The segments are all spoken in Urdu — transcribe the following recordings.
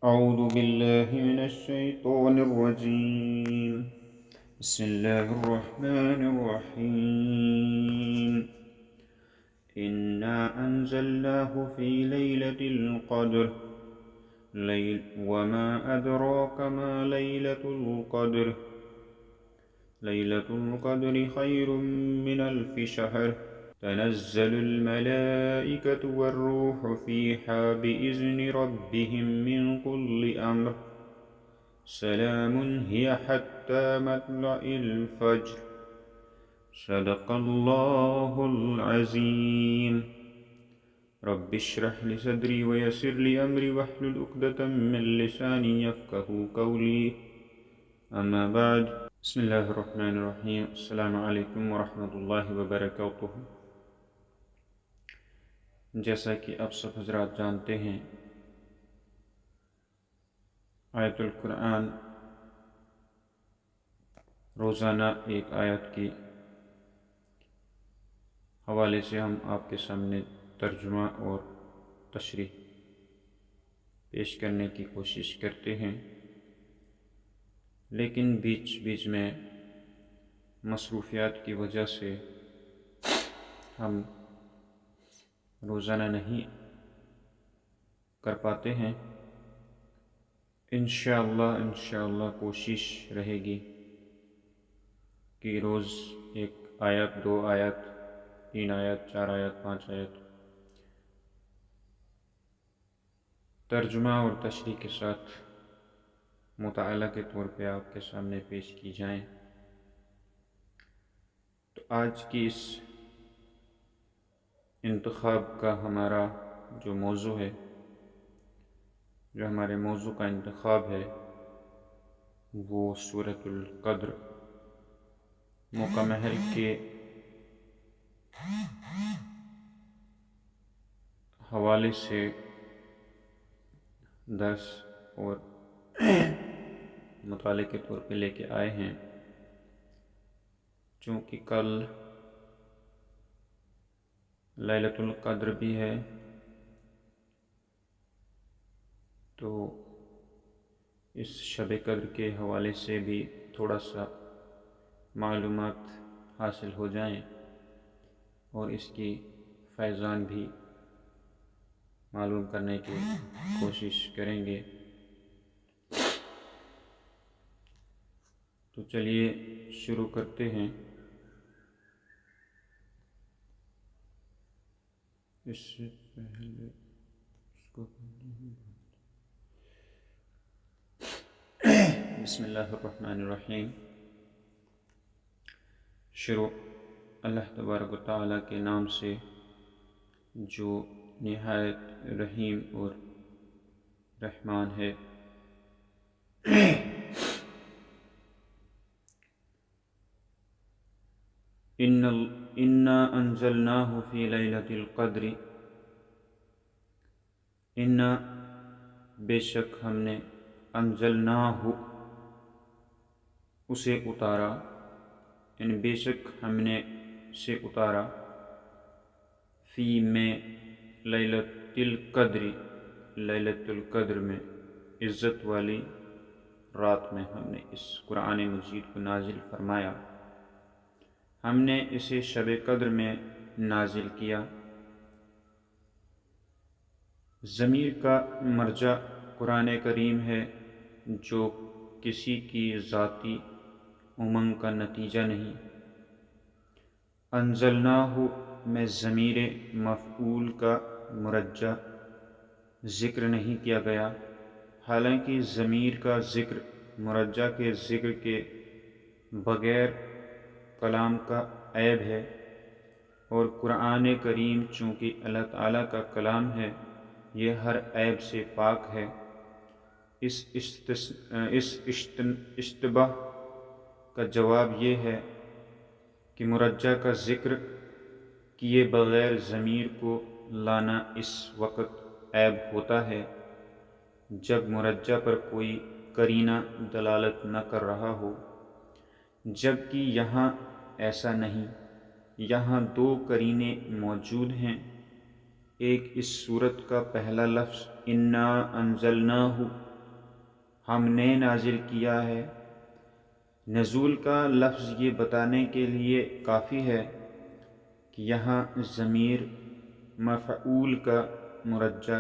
أعوذ بالله من الشيطان الرجيم. بسم الله الرحمن الرحيم. إنا أنزلناه في ليلة القدر وما أدراك ما ليلة القدر. ليلة القدر خير من ألف شهر. تنزل الملائكة والروح فيها بإذن ربهم من كل أمر. سلام هي حتى مطلع الفجر. صدق الله العظيم. رب اشرح لي صدري ويسر لي أمري واحلل عقدة من لساني يفقهوا قولي. أما بعد. بسم الله الرحمن الرحيم. السلام علیکم ورحمۃ اللہ وبرکاتہ. جیسا کہ آپ سب حضرات جانتے ہیں، آیت القرآن روزانہ ایک آیت کی حوالے سے ہم آپ کے سامنے ترجمہ اور تشریح پیش کرنے کی کوشش کرتے ہیں، لیکن بیچ بیچ میں مصروفیات کی وجہ سے ہم روزانہ نہیں کر پاتے ہیں. انشاءاللہ کوشش رہے گی کہ روز ایک آیت، 2 آیت، 3 آیت، 4 آیت، 5 آیت ترجمہ اور تشریح کے ساتھ مطالعہ کے طور پہ آپ کے سامنے پیش کی جائیں. تو آج کی اس انتخاب کا ہمارا جو موضوع ہے، جو ہمارے موضوع کا انتخاب ہے، وہ سورۃ القدر موقع مہر کے حوالے سے درس اور مطالعے کے طور پہ لے کے آئے ہیں. چونکہ کل لیلۃ القدر بھی ہے، تو اس شب قدر کے حوالے سے بھی تھوڑا سا معلومات حاصل ہو جائیں اور اس کی فیضان بھی معلوم کرنے کی کوشش کریں گے. تو چلیے شروع کرتے ہیں. اس سے پہلے بسم اللہ الرحمن الرحیم. شروع اللہ تبارک و تعالیٰ کے نام سے جو نہایت رحیم اور رحمان ہے. انا انزلناہ فی لیلۃ القدر. انا بے شک ہم نے انزلناہ اسے اتارا، یعنی بے شک ہم نے اسے اتارا، فی میں لیلۃ القدر، لیلۃ القدر میں، عزت والی رات میں ہم نے اس قرآن مجید کو نازل فرمایا. ہم نے اسے شب قدر میں نازل کیا. ضمیر کا مرجع قرآن کریم ہے، جو کسی کی ذاتی امنگ کا نتیجہ نہیں. انزلناہ میں ضمیر مفعول کا مرجع ذکر نہیں کیا گیا، حالانکہ ضمیر کا ذکر مرجع کے ذکر کے بغیر کلام کا عیب ہے، اور قرآن کریم چونکہ اللہ تعالیٰ کا کلام ہے، یہ ہر عیب سے پاک ہے. اس اشتباہ کا جواب یہ ہے کہ مرجع کا ذکر کیے بغیر ضمیر کو لانا اس وقت عیب ہوتا ہے جب مرجع پر کوئی قرینہ دلالت نہ کر رہا ہو، جبکہ یہاں ایسا نہیں. یہاں 2 قرینے موجود ہیں. ایک اس سورت کا پہلا لفظ انا انزلناہ ہم نے نازل کیا ہے۔ نزول کا لفظ یہ بتانے کے لیے کافی ہے کہ یہاں ضمیر مفعول کا مرجع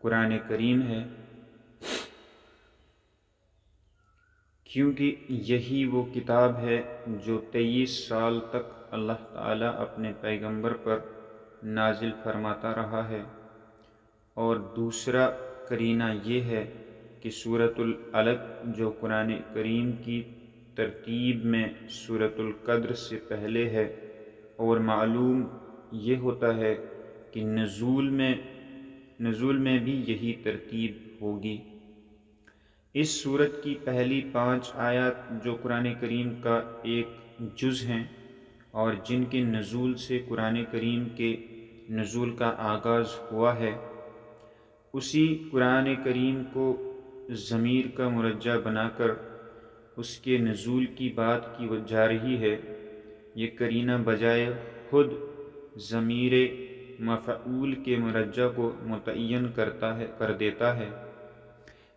قرآن کریم ہے، کیونکہ یہی وہ کتاب ہے جو 23 سال تک اللہ تعالیٰ اپنے پیغمبر پر نازل فرماتا رہا ہے۔ اور دوسرا قرینہ یہ ہے کہ سورۃ العلق جو قرآن کریم کی ترتیب میں سورۃ القدر سے پہلے ہے، اور معلوم یہ ہوتا ہے کہ نزول میں بھی یہی ترتیب ہوگی۔ اس سورت کی پہلی 5 آیات جو قرآن کریم کا ایک جز ہیں اور جن کے نزول سے قرآن کریم کے نزول کا آغاز ہوا ہے، اسی قرآن کریم کو ضمیر کا مرجع بنا کر اس کے نزول کی بات کی جا رہی ہے۔ یہ قرینہ بجائے خود ضمیر مفعول کے مرجع کو متعین کر دیتا ہے۔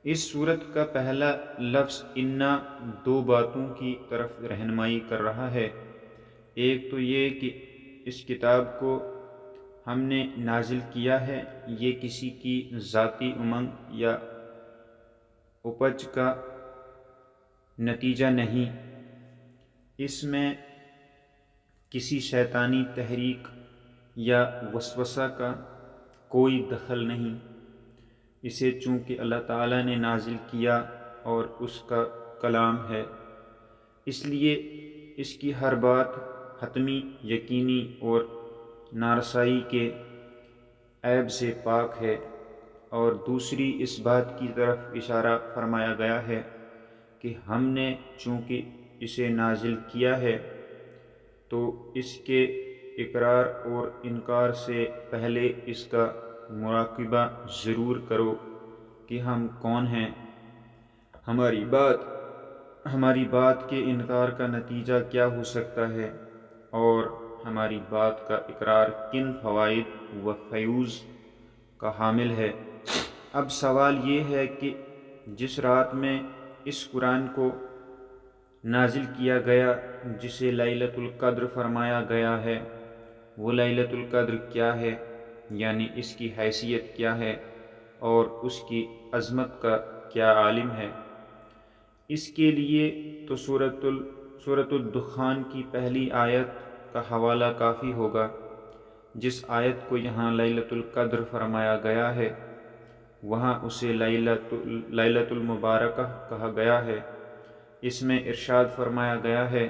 اس صورت کا پہلا لفظ انا 2 باتوں کی طرف رہنمائی کر رہا ہے۔ ایک تو یہ کہ اس کتاب کو ہم نے نازل کیا ہے، یہ کسی کی ذاتی امنگ یا اپج کا نتیجہ نہیں، اس میں کسی شیطانی تحریک یا وسوسہ کا کوئی دخل نہیں۔ اسے چونکہ اللہ تعالیٰ نے نازل کیا اور اس کا کلام ہے، اس لیے اس کی ہر بات حتمی، یقینی اور نارسائی کے عیب سے پاک ہے۔ اور دوسری اس بات کی طرف اشارہ فرمایا گیا ہے کہ ہم نے چونکہ اسے نازل کیا ہے تو اس کے اقرار اور انکار سے پہلے اس کا مراقبہ ضرور کرو کہ ہم کون ہیں، ہماری بات کے انکار کا نتیجہ کیا ہو سکتا ہے، اور ہماری بات کا اقرار کن فوائد و فیوز کا حامل ہے۔ اب سوال یہ ہے کہ جس رات میں اس قرآن کو نازل کیا گیا، جسے لیلۃ القدر فرمایا گیا ہے، وہ لیلۃ القدر کیا ہے، یعنی اس کی حیثیت کیا ہے اور اس کی عظمت کا کیا عالم ہے۔ اس کے لیے تو سورۃ الدخان کی پہلی آیت کا حوالہ کافی ہوگا، جس آیت کو یہاں لیلۃ القدر فرمایا گیا ہے، وہاں اسے لیلۃ المبارکہ کہا گیا ہے۔ اس میں ارشاد فرمایا گیا ہے،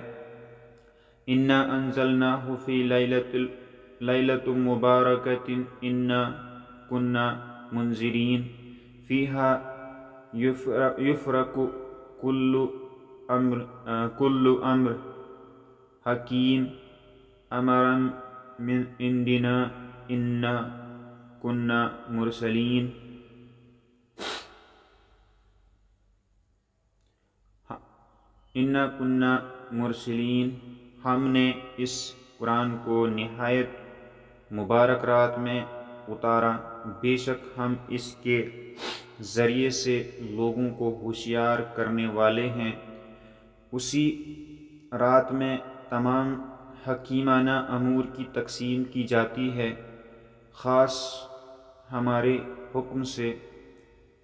انا انزلناہ فی لیلۃ مبارکۃ انا کنا منذرین فیہا یفرق کل امر حکیم امرا من عندنا انا کنا مرسلین۔ ہم نے اس قرآن کو نہایت مبارک رات میں اتارا، بے شک ہم اس کے ذریعے سے لوگوں کو ہوشیار کرنے والے ہیں۔ اسی رات میں تمام حکیمانہ امور کی تقسیم کی جاتی ہے، خاص ہمارے حکم سے،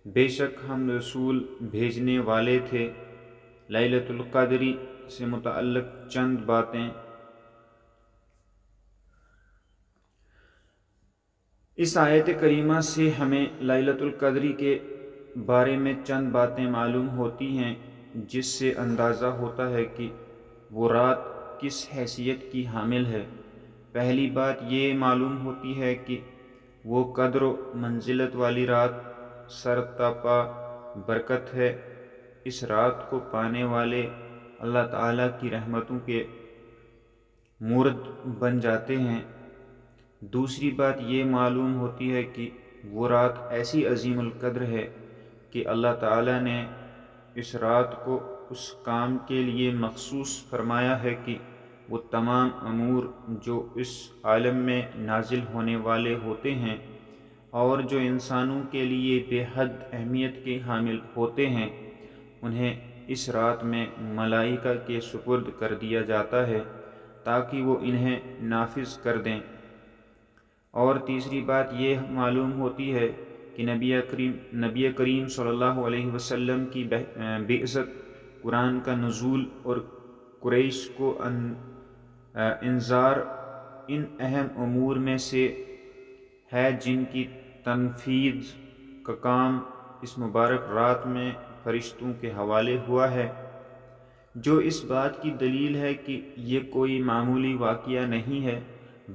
بے شک ہم رسول بھیجنے والے تھے۔ لیلۃ القدر سے متعلق چند باتیں۔ اس آیت کریمہ سے ہمیں لیلۃ القدر کے بارے میں چند باتیں معلوم ہوتی ہیں، جس سے اندازہ ہوتا ہے کہ وہ رات کس حیثیت کی حامل ہے۔ پہلی بات یہ معلوم ہوتی ہے کہ وہ قدر و منزلت والی رات سرتاپا برکت ہے۔ اس رات کو پانے والے اللہ تعالیٰ کی رحمتوں کے مورد بن جاتے ہیں۔ دوسری بات یہ معلوم ہوتی ہے کہ وہ رات ایسی عظیم القدر ہے کہ اللہ تعالیٰ نے اس رات کو اس کام کے لیے مخصوص فرمایا ہے کہ وہ تمام امور جو اس عالم میں نازل ہونے والے ہوتے ہیں اور جو انسانوں کے لیے بے حد اہمیت کے حامل ہوتے ہیں انہیں اس رات میں ملائکہ کے سپرد کر دیا جاتا ہے تاکہ وہ انہیں نافذ کر دیں۔ اور تیسری بات یہ معلوم ہوتی ہے کہ نبی کریم صلی اللہ علیہ وسلم کی بعثت، قرآن کا نزول اور قریش کو انذار ان اہم امور میں سے ہے جن کی تنفیذ کا کام اس مبارک رات میں فرشتوں کے حوالے ہوا ہے، جو اس بات کی دلیل ہے کہ یہ کوئی معمولی واقعہ نہیں ہے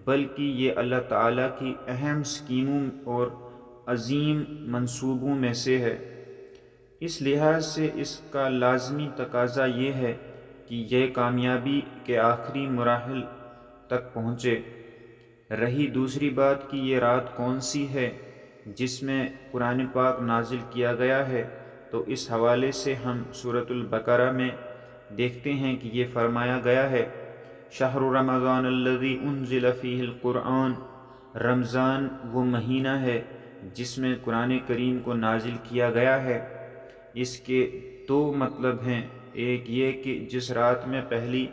بلکہ یہ اللہ تعالیٰ کی اہم اسکیموں اور عظیم منصوبوں میں سے ہے۔ اس لحاظ سے اس کا لازمی تقاضا یہ ہے کہ یہ کامیابی کے آخری مراحل تک پہنچے۔ رہی دوسری بات کہ یہ رات کون سی ہے جس میں قرآن پاک نازل کیا گیا ہے، تو اس حوالے سے ہم سورۃ البقرہ میں دیکھتے ہیں کہ یہ فرمایا گیا ہے، شہر رمضان الذی انزل فیہ القرآن، رمضان وہ مہینہ ہے جس میں قرآن کریم کو نازل کیا گیا ہے۔ اس کے دو مطلب ہیں، ایک یہ کہ جس رات میں پہلی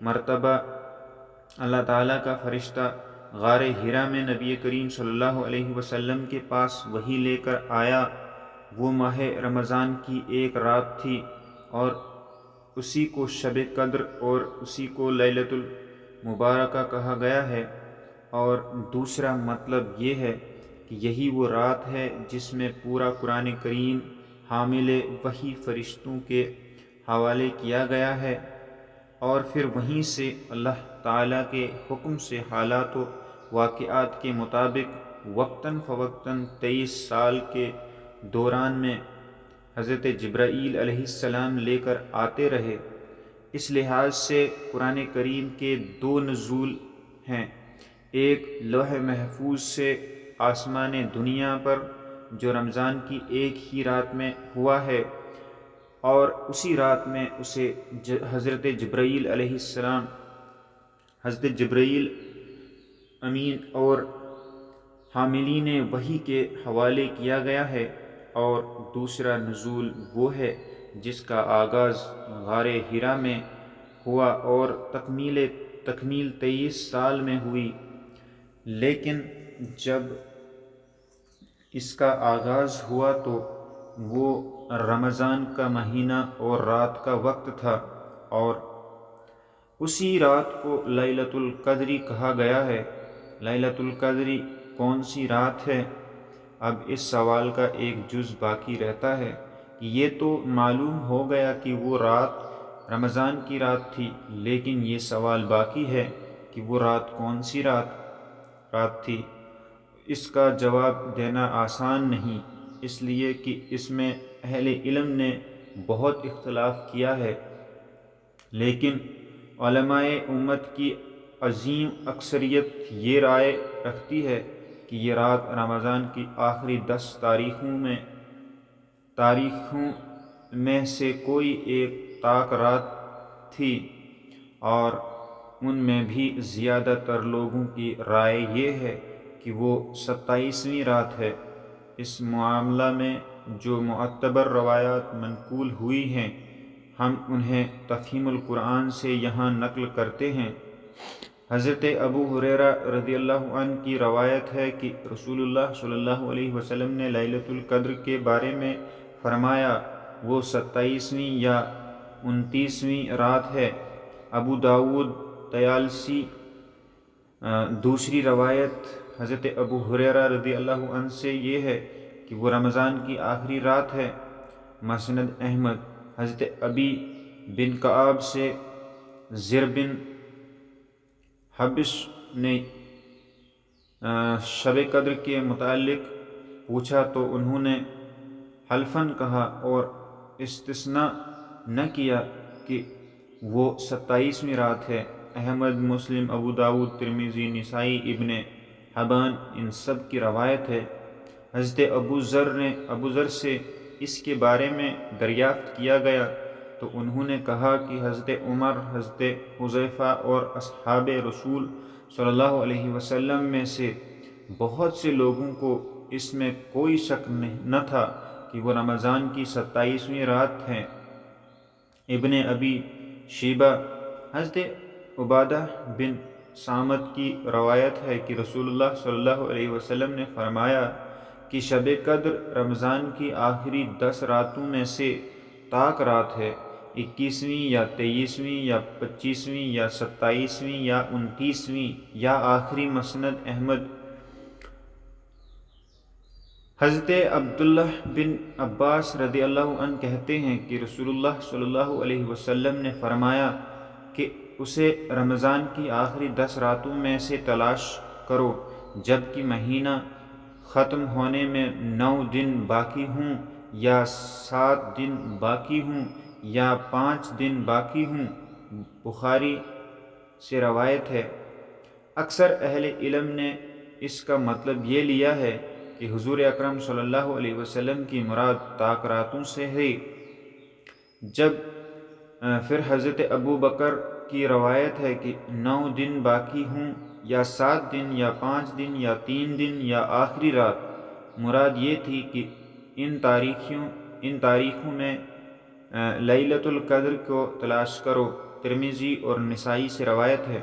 مرتبہ اللہ تعالیٰ کا فرشتہ غار حرا میں نبی کریم صلی اللہ علیہ وسلم کے پاس وحی لے کر آیا، وہ ماہ رمضان کی ایک رات تھی اور اسی کو شب قدر اور اسی کو لیلۃ المبارکہ کہا گیا ہے۔ اور دوسرا مطلب یہ ہے کہ یہی وہ رات ہے جس میں پورا قرآن کریم حامل وحی فرشتوں کے حوالے کیا گیا ہے، اور پھر وہیں سے اللہ تعالیٰ کے حکم سے حالات و واقعات کے مطابق وقتاً فوقتاً 23 سال کے دوران میں حضرت جبرائیل علیہ السلام لے کر آتے رہے۔ اس لحاظ سے قرآن کریم کے دو نزول ہیں، ایک لوح محفوظ سے آسمان دنیا پر جو رمضان کی ایک ہی رات میں ہوا ہے، اور اسی رات میں اسے حضرت جبرائیل علیہ السلام، حضرت جبرائیل امین اور حاملین وحی کے حوالے کیا گیا ہے۔ اور دوسرا نزول وہ ہے جس کا آغاز غار حرا میں ہوا اور تکمیل 23 سال میں ہوئی، لیکن جب اس کا آغاز ہوا تو وہ رمضان کا مہینہ اور رات کا وقت تھا، اور اسی رات کو لیلۃ القدر کہا گیا ہے۔ لیلۃ القدر کون سی رات ہے؟ اب اس سوال کا ایک جز باقی رہتا ہے کہ یہ تو معلوم ہو گیا کہ وہ رات رمضان کی رات تھی، لیکن یہ سوال باقی ہے کہ وہ رات کون سی رات تھی۔ اس کا جواب دینا آسان نہیں، اس لیے کہ اس میں اہل علم نے بہت اختلاف کیا ہے، لیکن علماء امت کی عظیم اکثریت یہ رائے رکھتی ہے کہ یہ رات رمضان کی آخری 10 تاریخوں میں سے کوئی ایک طاق رات تھی، اور ان میں بھی زیادہ تر لوگوں کی رائے یہ ہے کہ وہ 27ویں رات ہے۔ اس معاملہ میں جو معتبر روایات منقول ہوئی ہیں ہم انہیں تفہیم القرآن سے یہاں نقل کرتے ہیں۔ حضرت ابو ہریرہ رضی اللہ عنہ کی روایت ہے کہ رسول اللہ صلی اللہ علیہ وسلم نے لیلۃ القدر کے بارے میں فرمایا، وہ 27ویں یا 29ویں رات ہے۔ ابو داؤد طیالسی۔ دوسری روایت حضرت ابو ہریرہ رضی اللہ عنہ سے یہ ہے کہ وہ رمضان کی آخری رات ہے۔ مسند احمد۔ حضرت ابی بن کعب سے زر بن حبش نے شب قدر کے متعلق پوچھا تو انہوں نے حلفاً کہا اور استثناء نہ کیا کہ وہ 27ویں رات ہے۔ احمد، مسلم، ابو داؤد، ترمذی، نسائی، ابن حبان، ان سب کی روایت ہے۔ حضرت ابو ذر سے اس کے بارے میں دریافت کیا گیا تو انہوں نے کہا کہ حضرت عمر، حضرت حذیفہ اور اصحاب رسول صلی اللہ علیہ وسلم میں سے بہت سے لوگوں کو اس میں کوئی شک نہ تھا کہ وہ رمضان کی 27ویں رات ہے۔ ابن ابی شیبہ حضرت عبادہ بن صامت کی روایت ہے کہ رسول اللہ صلی اللہ علیہ وسلم نے فرمایا کہ شب قدر رمضان کی آخری 10 راتوں میں سے طاق رات ہے، 21ویں یا 23ویں یا 25ویں یا 27ویں یا 29ویں یا آخری۔ مسند احمد۔ حضرت عبداللہ بن عباس رضی اللہ عنہ کہتے ہیں کہ رسول اللہ صلی اللہ علیہ وسلم نے فرمایا کہ اسے رمضان کی آخری 10 راتوں میں سے تلاش کرو، جب کہ مہینہ ختم ہونے میں 9 دن باقی ہوں یا 7 دن باقی ہوں یا 5 دن باقی ہوں۔ بخاری سے روایت ہے۔ اکثر اہل علم نے اس کا مطلب یہ لیا ہے کہ حضور اکرم صلی اللہ علیہ وسلم کی مراد طاق راتوں سے ہے۔ جب پھر حضرت ابو بکر کی روایت ہے کہ 9 دن باقی ہوں یا 7 دن یا 5 دن یا 3 دن یا آخری رات، مراد یہ تھی کہ ان تاریخوں میں لیلۃ القدر کو تلاش کرو۔ ترمذی اور نسائی سے روایت ہے۔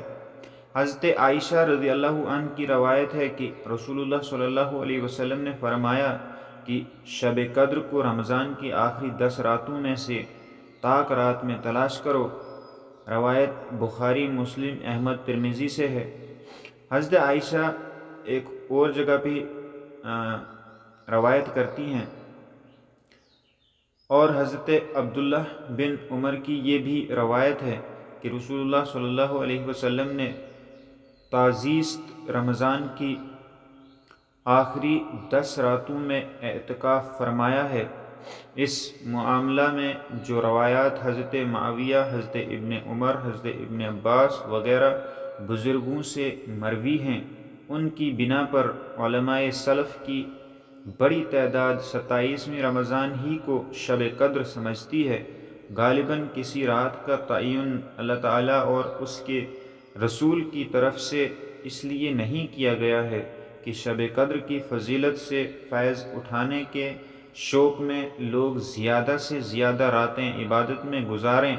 حضرت عائشہ رضی اللہ عنہ کی روایت ہے کہ رسول اللہ صلی اللہ علیہ وسلم نے فرمایا کہ شب قدر کو رمضان کی آخری 10 راتوں میں سے طاق رات میں تلاش کرو۔ روایت بخاری، مسلم، احمد، ترمذی سے ہے۔ حضرت عائشہ ایک اور جگہ بھی روایت کرتی ہیں، اور حضرت عبداللہ بن عمر کی یہ بھی روایت ہے کہ رسول اللہ صلی اللہ علیہ وسلم نے تازیست رمضان کی آخری 10 راتوں میں اعتکاف فرمایا ہے۔ اس معاملہ میں جو روایات حضرت معاویہ، حضرت ابن عمر، حضرت ابن عباس وغیرہ بزرگوں سے مروی ہیں، ان کی بنا پر علماء سلف کی بڑی تعداد 27ویں رمضان ہی کو شب قدر سمجھتی ہے۔ غالباً کسی رات کا تعین اللہ تعالیٰ اور اس کے رسول کی طرف سے اس لیے نہیں کیا گیا ہے کہ شب قدر کی فضیلت سے فیض اٹھانے کے شوق میں لوگ زیادہ سے زیادہ راتیں عبادت میں گزاریں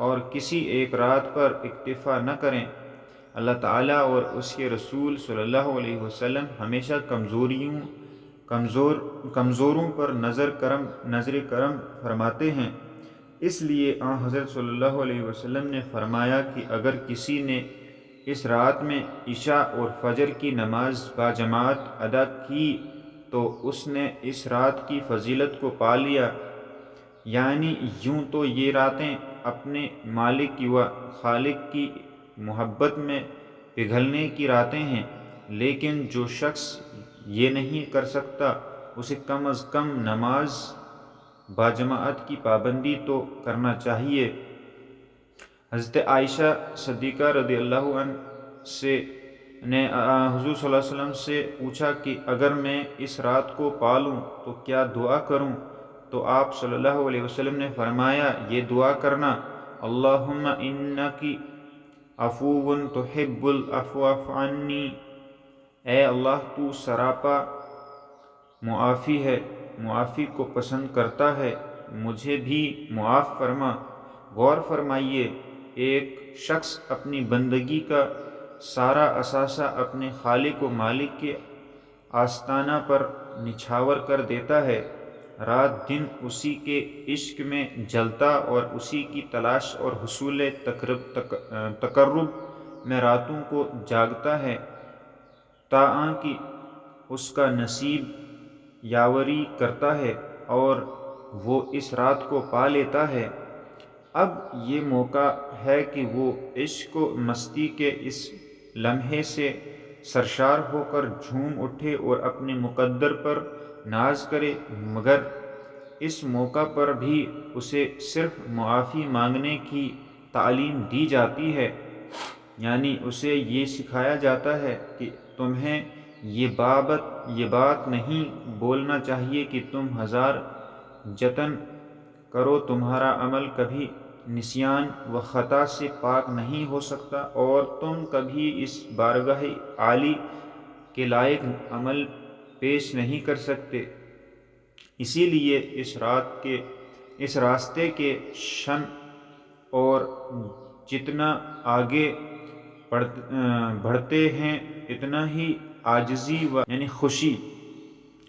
اور کسی ایک رات پر اکتفا نہ کریں۔ اللہ تعالیٰ اور اس کے رسول صلی اللہ علیہ وسلم ہمیشہ کمزوروں پر نظر کرم فرماتے ہیں۔ اس لیے حضرت صلی اللہ علیہ وسلم نے فرمایا کہ اگر کسی نے اس رات میں عشاء اور فجر کی نماز باجماعت ادا کی تو اس نے اس رات کی فضیلت کو پا لیا۔ یعنی یوں تو یہ راتیں اپنے مالک و خالق کی محبت میں پگھلنے کی راتیں ہیں، لیکن جو شخص یہ نہیں کر سکتا اسے کم از کم نماز باجماعت کی پابندی تو کرنا چاہیے۔ حضرت عائشہ صدیقہ رضی اللہ عنہ نے حضور صلی اللہ علیہ وسلم سے پوچھا کہ اگر میں اس رات کو پالوں تو کیا دعا کروں؟ تو آپ صلی اللہ علیہ وسلم نے فرمایا، یہ دعا کرنا، اللہم انکی عفو تحب العفو فاعف عنی، اے اللہ تو سراپا معافی ہے، معافی کو پسند کرتا ہے، مجھے بھی معاف فرما۔ غور فرمائیے، ایک شخص اپنی بندگی کا سارا اثاثہ اپنے خالق و مالک کے آستانہ پر نچھاور کر دیتا ہے، رات دن اسی کے عشق میں جلتا اور اسی کی تلاش اور حصول تقرب میں راتوں کو جاگتا ہے، تاں کہ اس کا نصیب یاوری کرتا ہے اور وہ اس رات کو پا لیتا ہے۔ اب یہ موقع ہے کہ وہ عشق و مستی کے اس لمحے سے سرشار ہو کر جھوم اٹھے اور اپنے مقدر پر ناز کرے، مگر اس موقع پر بھی اسے صرف معافی مانگنے کی تعلیم دی جاتی ہے، یعنی اسے یہ سکھایا جاتا ہے کہ تمہیں یہ بات نہیں بولنا چاہیے کہ تم ہزار جتن کرو تمہارا عمل کبھی نسیان و خطا سے پاک نہیں ہو سکتا، اور تم کبھی اس بارگاہ عالی کے لائق عمل پیش نہیں کر سکتے۔ اسی لیے اس راستے کے شن اور جتنا آگے بڑھتے ہیں اتنا ہی عاجزی یعنی خوشی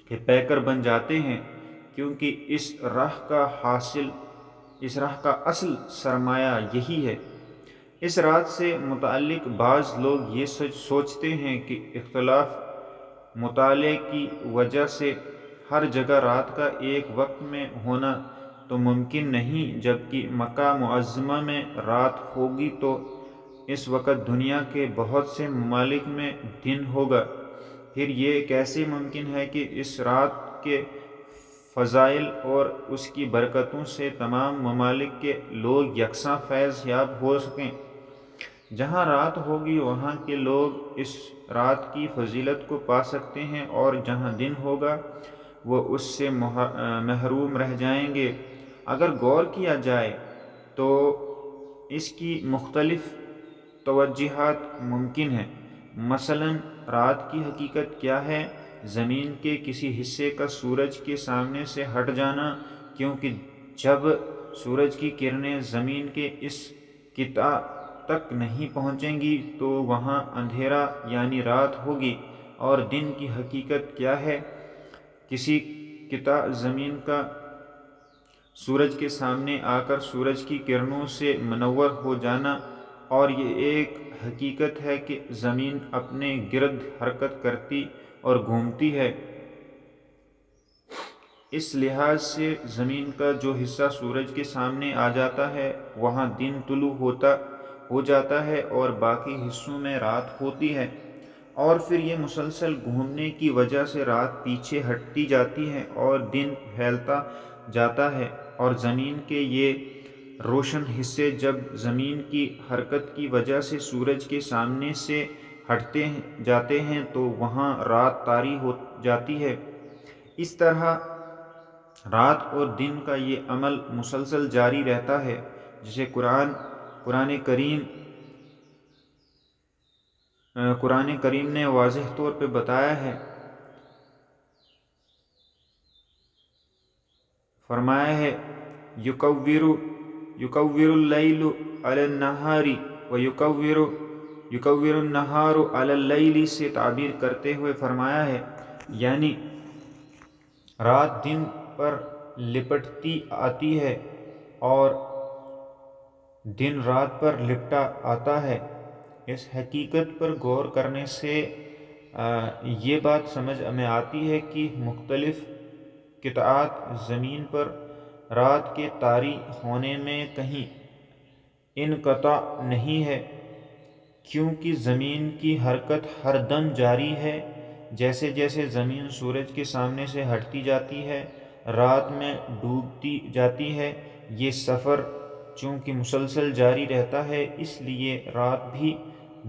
کے پیکر بن جاتے ہیں، کیونکہ اس راہ کا اصل سرمایہ یہی ہے۔ اس رات سے متعلق بعض لوگ یہ سوچتے ہیں کہ اختلاف مطالعے کی وجہ سے ہر جگہ رات کا ایک وقت میں ہونا تو ممکن نہیں، جبکہ مکہ معظمہ میں رات ہوگی تو اس وقت دنیا کے بہت سے ممالک میں دن ہوگا۔ پھر یہ کیسے ممکن ہے کہ اس رات کے فضائل اور اس کی برکتوں سے تمام ممالک کے لوگ یکساں فیض یاب ہو سکیں؟ جہاں رات ہوگی وہاں کے لوگ اس رات کی فضیلت کو پا سکتے ہیں، اور جہاں دن ہوگا وہ اس سے محروم رہ جائیں گے۔ اگر غور کیا جائے تو اس کی مختلف توجیہات ممکن ہیں۔ مثلاً رات کی حقیقت کیا ہے؟ زمین کے کسی حصے کا سورج کے سامنے سے ہٹ جانا، کیونکہ جب سورج کی کرنیں زمین کے اس قطع تک نہیں پہنچیں گی تو وہاں اندھیرا یعنی رات ہوگی۔ اور دن کی حقیقت کیا ہے؟ کسی قطع زمین کا سورج کے سامنے آ کر سورج کی کرنوں سے منور ہو جانا، اور یہ ایک حقیقت ہے کہ زمین اپنے گرد حرکت کرتی اور گھومتی ہے۔ اس لحاظ سے زمین کا جو حصہ سورج کے سامنے آ جاتا ہے وہاں دن طلوع ہو جاتا ہے اور باقی حصوں میں رات ہوتی ہے، اور پھر یہ مسلسل گھومنے کی وجہ سے رات پیچھے ہٹتی جاتی ہے اور دن پھیلتا جاتا ہے، اور زمین کے یہ روشن حصے جب زمین کی حرکت کی وجہ سے سورج کے سامنے سے ہٹتے جاتے ہیں تو وہاں رات طاری ہو جاتی ہے۔ اس طرح رات اور دن کا یہ عمل مسلسل جاری رہتا ہے، جسے قرآن کریم نے واضح طور پہ بتایا ہے۔ فرمایا ہے یکور اللیل علی النہار و یکور النہار علی اللیل سے تعبیر کرتے ہوئے فرمایا ہے، یعنی رات دن پر لپٹتی آتی ہے اور دن رات پر لپٹا آتا ہے۔ اس حقیقت پر غور کرنے سے یہ بات سمجھ میں آتی ہے کہ مختلف قطعات زمین پر رات کے طاری ہونے میں کہیں انقطاع نہیں ہے، کیونکہ زمین کی حرکت ہر دم جاری ہے۔ جیسے جیسے زمین سورج کے سامنے سے ہٹتی جاتی ہے، رات میں ڈوبتی جاتی ہے۔ یہ سفر چونکہ مسلسل جاری رہتا ہے، اس لیے رات بھی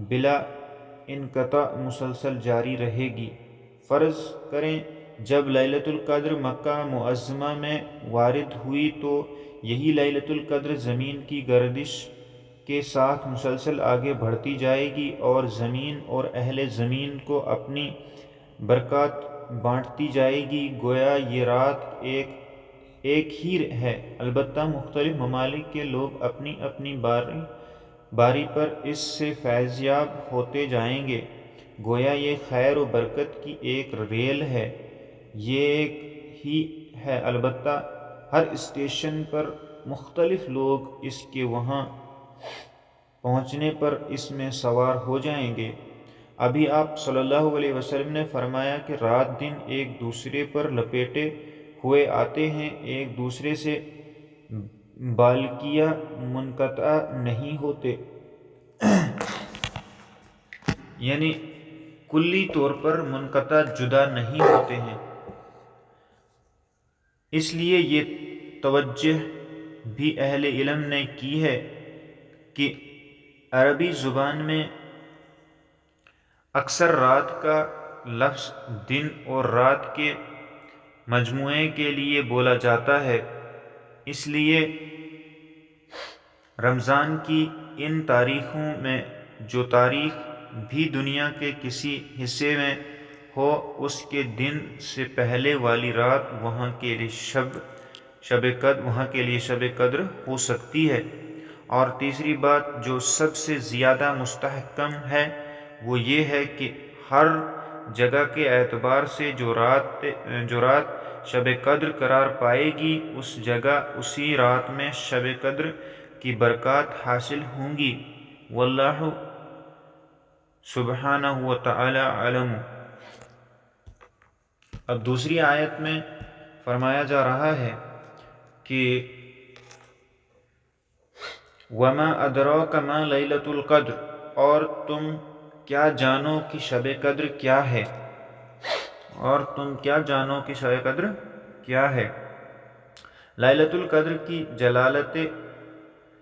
بلا انقطاع مسلسل جاری رہے گی۔ فرض کریں جب لیلۃ القدر مکہ معظمہ میں وارد ہوئی تو یہی لیلۃ القدر زمین کی گردش کے ساتھ مسلسل آگے بڑھتی جائے گی اور زمین اور اہل زمین کو اپنی برکات بانٹتی جائے گی۔ گویا یہ رات ایک ہی ہے، البتہ مختلف ممالک کے لوگ اپنی اپنی باری پر اس سے فیض یاب ہوتے جائیں گے۔ گویا یہ خیر و برکت کی ایک ریل ہے، یہ ایک ہی ہے، البتہ ہر اسٹیشن پر مختلف لوگ اس کے وہاں پہنچنے پر اس میں سوار ہو جائیں گے۔ ابھی آپ صلی اللہ علیہ وسلم نے فرمایا کہ رات دن ایک دوسرے پر لپیٹے ہوئے آتے ہیں، ایک دوسرے سے بالکیہ منقطع نہیں ہوتے، یعنی کلی طور پر منقطع جدا نہیں ہوتے ہیں۔ اس لیے یہ توجہ بھی اہل علم نے کی ہے کہ عربی زبان میں اکثر رات کا لفظ دن اور رات کے مجموعے کے لیے بولا جاتا ہے۔ اس لیے رمضان کی ان تاریخوں میں جو تاریخ بھی دنیا کے کسی حصے میں ہو اس کے دن سے پہلے والی رات وہاں کے لیے شب قدر ہو سکتی ہے۔ اور تیسری بات جو سب سے زیادہ مستحکم ہے وہ یہ ہے کہ ہر جگہ کے اعتبار سے جو رات شب قدر قرار پائے گی اس جگہ اسی رات میں شب قدر کی برکات حاصل ہوں گی۔ واللہ سبحانہ و تعالی علم۔ اب دوسری آیت میں فرمایا جا رہا ہے کہ وما ادراک ما لیلۃ القدر، اور تم کیا جانو کہ شب قدر کیا ہے، لیلۃ القدر کی جلالت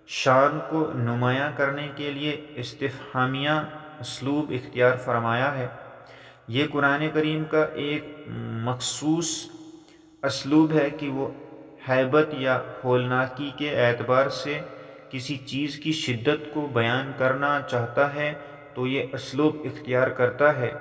شان کو نمایاں کرنے کے لیے استفہامیہ اسلوب اختیار فرمایا ہے۔ یہ قرآن کریم کا ایک مخصوص اسلوب ہے کہ وہ ہیبت یا ہولناکی کے اعتبار سے کسی چیز کی شدت کو بیان کرنا چاہتا ہے تو یہ اسلوب اختیار کرتا ہے۔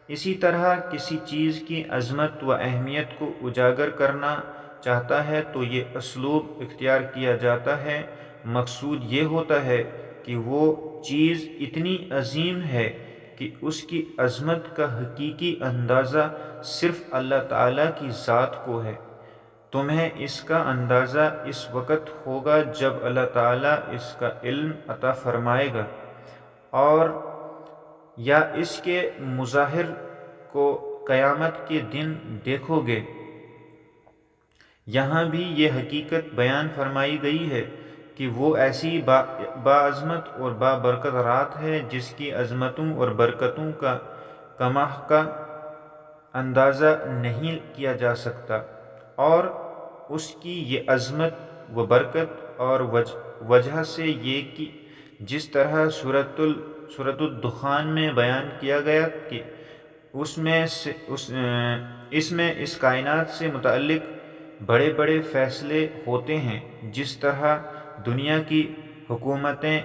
اسی طرح کسی چیز کی عظمت و اہمیت کو اجاگر کرنا چاہتا ہے تو یہ اسلوب اختیار کیا جاتا ہے۔ مقصود یہ ہوتا ہے کہ وہ چیز اتنی عظیم ہے کہ اس کی عظمت کا حقیقی اندازہ صرف اللہ تعالیٰ کی ذات کو ہے۔ تمہیں اس کا اندازہ اس وقت ہوگا جب اللہ تعالیٰ اس کا علم عطا فرمائے گا، اور یا اس کے مظاہر کو قیامت کے دن دیکھو گے۔ یہاں بھی یہ حقیقت بیان فرمائی گئی ہے کہ وہ ایسی باعظمت اور بابرکت رات ہے جس کی عظمتوں اور برکتوں کا کماحقہ اندازہ نہیں کیا جا سکتا، اور اس کی یہ عظمت و برکت اور وجہ سے یہ کہ جس طرح سورۃ الدخان میں بیان کیا گیا کہ اس میں اس کائنات سے متعلق بڑے بڑے فیصلے ہوتے ہیں، جس طرح دنیا کی حکومتیں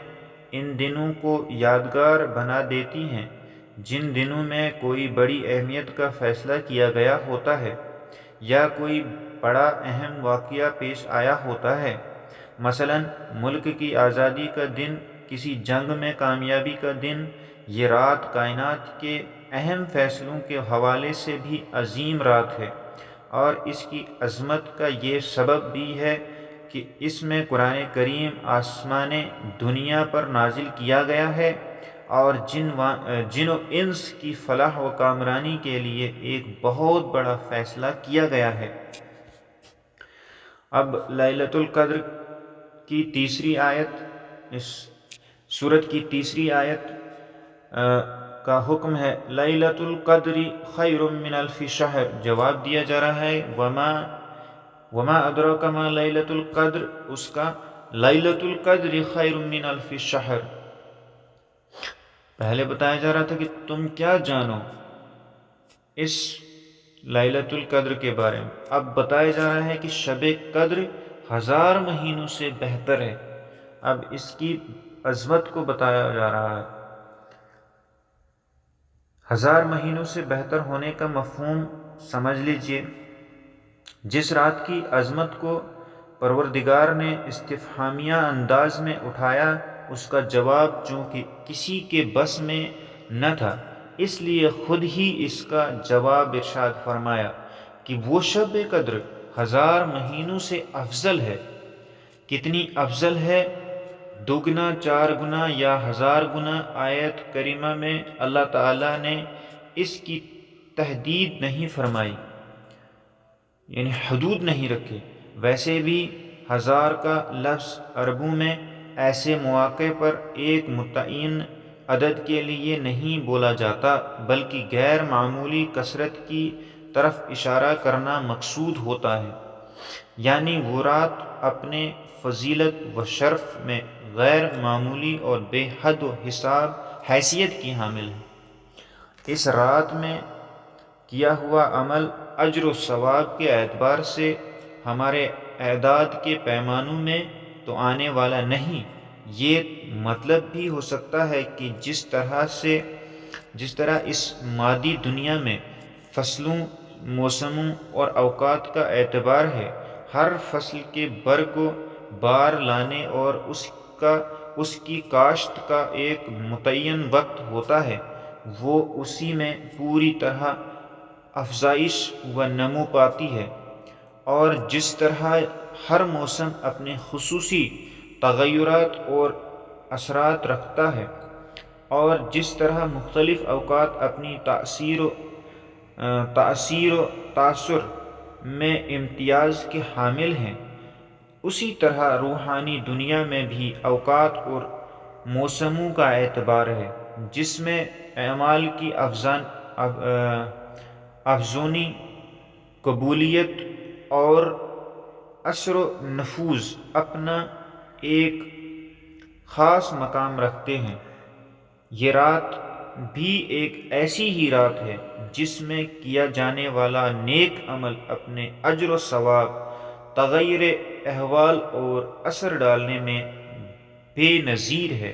ان دنوں کو یادگار بنا دیتی ہیں جن دنوں میں کوئی بڑی اہمیت کا فیصلہ کیا گیا ہوتا ہے یا کوئی بڑا اہم واقعہ پیش آیا ہوتا ہے۔ مثلا ملک کی آزادی کا دن، کسی جنگ میں کامیابی کا دن۔ یہ رات کائنات کے اہم فیصلوں کے حوالے سے بھی عظیم رات ہے، اور اس کی عظمت کا یہ سبب بھی ہے کہ اس میں قرآن کریم آسمان دنیا پر نازل کیا گیا ہے اور جن و انس کی فلاح و کامرانی کے لیے ایک بہت بڑا فیصلہ کیا گیا ہے۔ اب لیلۃ القدر کی تیسری آیت، اس سورت کی تیسری آیت کا حکم ہے لیلۃ القدر خیر من الف شہر۔ جواب دیا جا رہا ہے وما ادراک ما لیلۃ القدر، اس کا لیلۃ القدر خیر من الف شہر۔ پہلے بتایا جا رہا تھا کہ تم کیا جانو اس لیلۃ القدر کے بارے میں، اب بتایا جا رہا ہے کہ شب قدر 1000 مہینوں سے بہتر ہے۔ اب اس کی عظمت کو بتایا جا رہا ہے۔ 1000 مہینوں سے بہتر ہونے کا مفہوم سمجھ لیجئے۔ جس رات کی عظمت کو پروردگار نے استفہامیہ انداز میں اٹھایا، اس کا جواب چونکہ کسی کے بس میں نہ تھا، اس لیے خود ہی اس کا جواب ارشاد فرمایا کہ وہ شب قدر 1000 مہینوں سے افضل ہے۔ کتنی افضل ہے؟ 2 گنا، 4 گنا یا 1000 گنا؟ آیت کریمہ میں اللہ تعالیٰ نے اس کی تحدید نہیں فرمائی، یعنی حدود نہیں رکھے۔ ویسے بھی 1000 کا لفظ عربوں میں ایسے مواقع پر ایک متعین عدد کے لیے نہیں بولا جاتا، بلکہ غیر معمولی کثرت کی طرف اشارہ کرنا مقصود ہوتا ہے، یعنی وہ رات اپنے فضیلت و شرف میں غیر معمولی اور بے حد و حساب حیثیت کی حامل ہے۔ اس رات میں کیا ہوا عمل اجر و ثواب کے اعتبار سے ہمارے اعداد کے پیمانوں میں تو آنے والا نہیں۔ یہ مطلب بھی ہو سکتا ہے کہ جس طرح سے جس طرح اس مادی دنیا میں فصلوں، موسموں اور اوقات کا اعتبار ہے، ہر فصل کے برگ و بار لانے اور اس کی کاشت کا ایک متعین وقت ہوتا ہے، وہ اسی میں پوری طرح افزائش و نمو پاتی ہے۔ اور جس طرح ہر موسم اپنے خصوصی تغیرات اور اثرات رکھتا ہے، اور جس طرح مختلف اوقات اپنی تأثیر و تاثر میں امتیاز کے حامل ہیں، اسی طرح روحانی دنیا میں بھی اوقات اور موسموں کا اعتبار ہے، جس میں اعمال کی افزونی، قبولیت اور اثر و نفوذ اپنا ایک خاص مقام رکھتے ہیں۔ یہ رات بھی ایک ایسی ہی رات ہے جس میں کیا جانے والا نیک عمل اپنے اجر و ثواب، تغیر احوال اور اثر ڈالنے میں بے نظیر ہے۔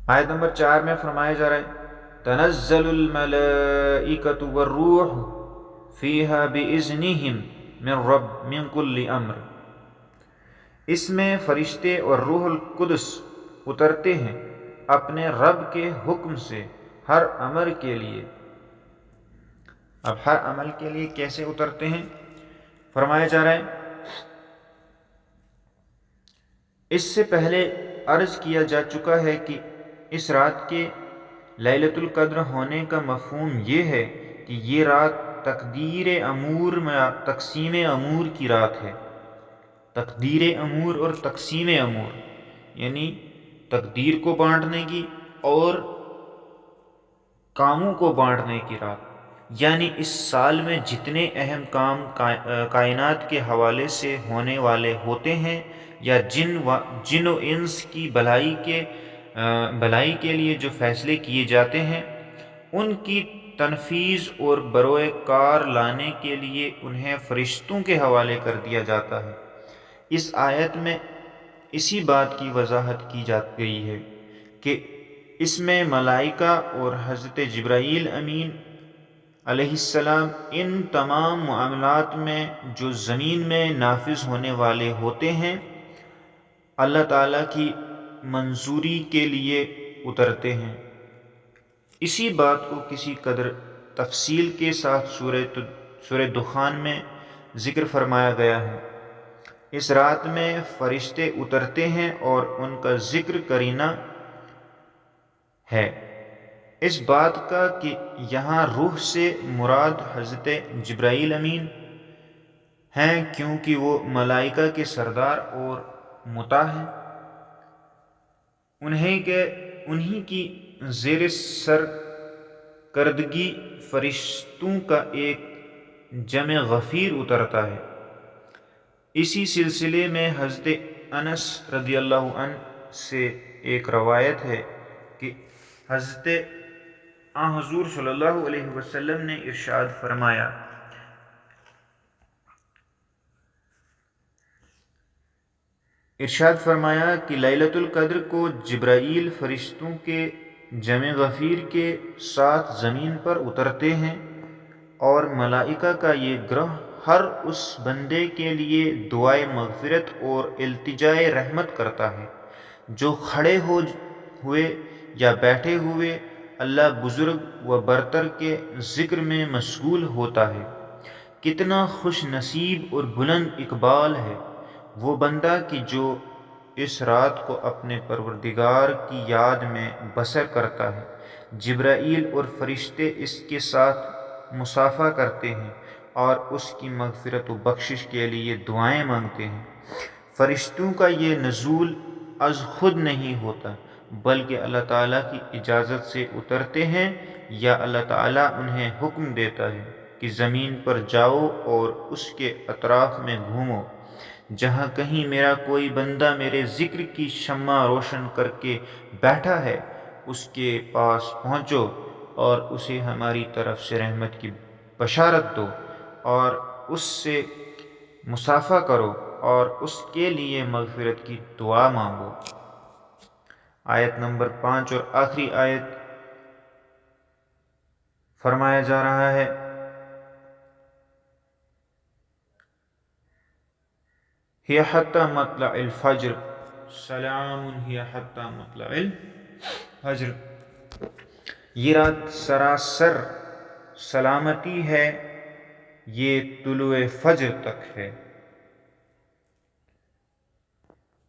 آیت نمبر 4 میں فرمایا جا رہا ہے تنزل الملائکۃ والروح فیہا بإذنہم من کل امر، اس میں فرشتے اور روح القدس اترتے ہیں اپنے رب کے حکم سے ہر امر کے لیے۔ اب ہر عمل کے لیے کیسے اترتے ہیں؟ فرمایا جا رہا ہے اس سے پہلے عرض کیا جا چکا ہے کہ اس رات کے لیلۃ القدر ہونے کا مفہوم یہ ہے کہ یہ رات تقدیر امور میں تقسیم امور کی رات ہے۔ تقدیر امور اور تقسیم امور یعنی تقدیر کو بانٹنے کی اور کاموں کو بانٹنے کی رات، یعنی اس سال میں جتنے اہم کام کائنات کے حوالے سے ہونے والے ہوتے ہیں یا جن و انس کی بھلائی کے لیے جو فیصلے کیے جاتے ہیں، ان کی تنفیذ اور بروئے کار لانے کے لیے انہیں فرشتوں کے حوالے کر دیا جاتا ہے۔ اس آیت میں اسی بات کی وضاحت کی گئی ہے کہ اس میں ملائکہ اور حضرت جبرائیل امین علیہ السلام ان تمام معاملات میں جو زمین میں نافذ ہونے والے ہوتے ہیں، اللہ تعالیٰ کی منظوری کے لیے اترتے ہیں۔ اسی بات کو کسی قدر تفصیل کے ساتھ سورہ دخان میں ذکر فرمایا گیا ہے۔ اس رات میں فرشتے اترتے ہیں اور ان کا ذکر کرینہ ہے اس بات کا کہ یہاں روح سے مراد حضرت جبرائیل امین ہیں، کیونکہ وہ ملائکہ کے سردار اور مطاع ہیں۔ انہی کی زیر سرکردگی فرشتوں کا ایک جمع غفیر اترتا ہے۔ اسی سلسلے میں حضرت انس رضی اللہ عنہ سے ایک روایت ہے کہ حضرت حضور صلی اللہ علیہ وسلم نے ارشاد فرمایا کہ لیلۃ القدر کو جبرائیل فرشتوں کے جمع غفیر کے ساتھ زمین پر اترتے ہیں، اور ملائکہ کا یہ گروہ ہر اس بندے کے لیے دعائے مغفرت اور التجائے رحمت کرتا ہے جو کھڑے ہوئے یا بیٹھے ہوئے اللہ بزرگ و برتر کے ذکر میں مشغول ہوتا ہے۔ کتنا خوش نصیب اور بلند اقبال ہے وہ بندہ کہ جو اس رات کو اپنے پروردگار کی یاد میں بسر کرتا ہے۔ جبرائیل اور فرشتے اس کے ساتھ مصافحہ کرتے ہیں اور اس کی مغفرت و بخشش کے لیے دعائیں مانگتے ہیں۔ فرشتوں کا یہ نزول از خود نہیں ہوتا بلکہ اللہ تعالیٰ کی اجازت سے اترتے ہیں، یا اللہ تعالیٰ انہیں حکم دیتا ہے کہ زمین پر جاؤ اور اس کے اطراف میں گھومو، جہاں کہیں میرا کوئی بندہ میرے ذکر کی شمع روشن کر کے بیٹھا ہے اس کے پاس پہنچو اور اسے ہماری طرف سے رحمت کی بشارت دو اور اس سے مصافحہ کرو اور اس کے لیے مغفرت کی دعا مانگو۔ آیت نمبر 5 اور آخری آیت فرمایا جا رہا ہے ہی حتی مطلع الفجر، سلام ہی حتی مطلع الفجر، یہ رات سراسر سلامتی ہے، یہ طلوع فجر تک ہے۔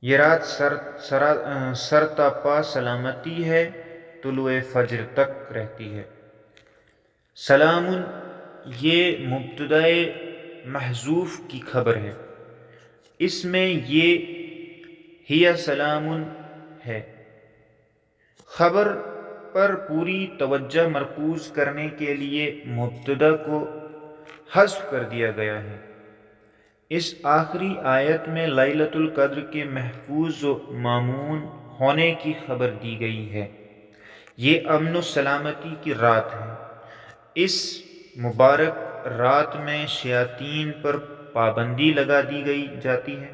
یہ رات سرتاپا سلامتی ہے، طلوع فجر تک رہتی ہے۔ سلام یہ مبتدائے محذوف کی خبر ہے، اس میں یہ ہی سلام ہے۔ خبر پر پوری توجہ مرکوز کرنے کے لیے مبتدا کو حذف کر دیا گیا ہے۔ اس آخری آیت میں لیلۃ القدر کے محفوظ و مامون ہونے کی خبر دی گئی ہے۔ یہ امن و سلامتی کی رات ہے۔ اس مبارک رات میں شیاطین پر پابندی لگا دی جاتی ہے،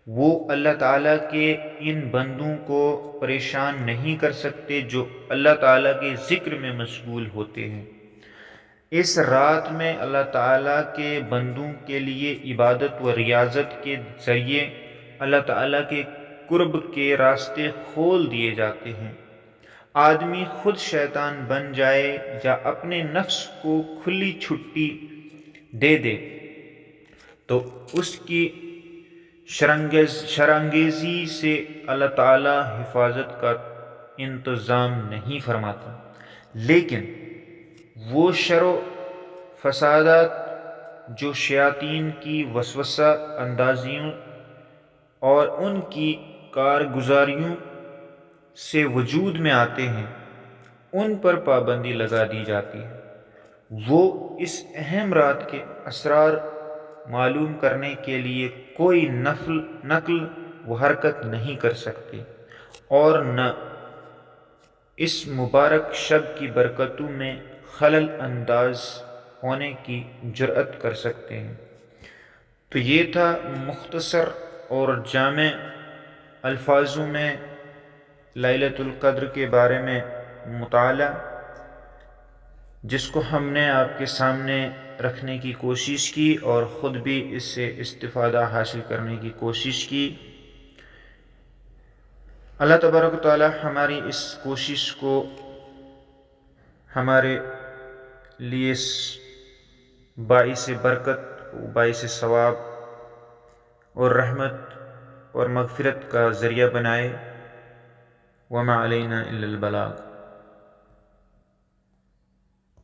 وہ اللہ تعالیٰ کے ان بندوں کو پریشان نہیں کر سکتے جو اللہ تعالیٰ کے ذکر میں مشغول ہوتے ہیں۔ اس رات میں اللہ تعالیٰ کے بندوں کے لیے عبادت و ریاضت کے ذریعے اللہ تعالیٰ کے قرب کے راستے کھول دیے جاتے ہیں۔ آدمی خود شیطان بن جائے یا اپنے نفس کو کھلی چھٹی دے دے تو اس کی شرانگیزی سے اللہ تعالیٰ حفاظت کا انتظام نہیں فرماتا، لیکن وہ شر و فسادات جو شیاطین کی وسوسہ اندازیوں اور ان کی کارگزاریوں سے وجود میں آتے ہیں، ان پر پابندی لگا دی جاتی ہے۔ وہ اس اہم رات کے اسرار معلوم کرنے کے لیے کوئی نقل و حرکت نہیں کر سکتے اور نہ اس مبارک شب کی برکتوں میں خلل انداز ہونے کی جرأت کر سکتے ہیں۔ تو یہ تھا مختصر اور جامع الفاظوں میں لیلۃ القدر کے بارے میں مطالعہ، جس کو ہم نے آپ کے سامنے رکھنے کی کوشش کی اور خود بھی اس سے استفادہ حاصل کرنے کی کوشش کی۔ اللہ تبارک و تعالی ہماری اس کوشش کو ہمارے لیے باعث برکت، باعث ثواب اور رحمت اور مغفرت کا ذریعہ بنائے۔ وما علینا الا البلاغ۔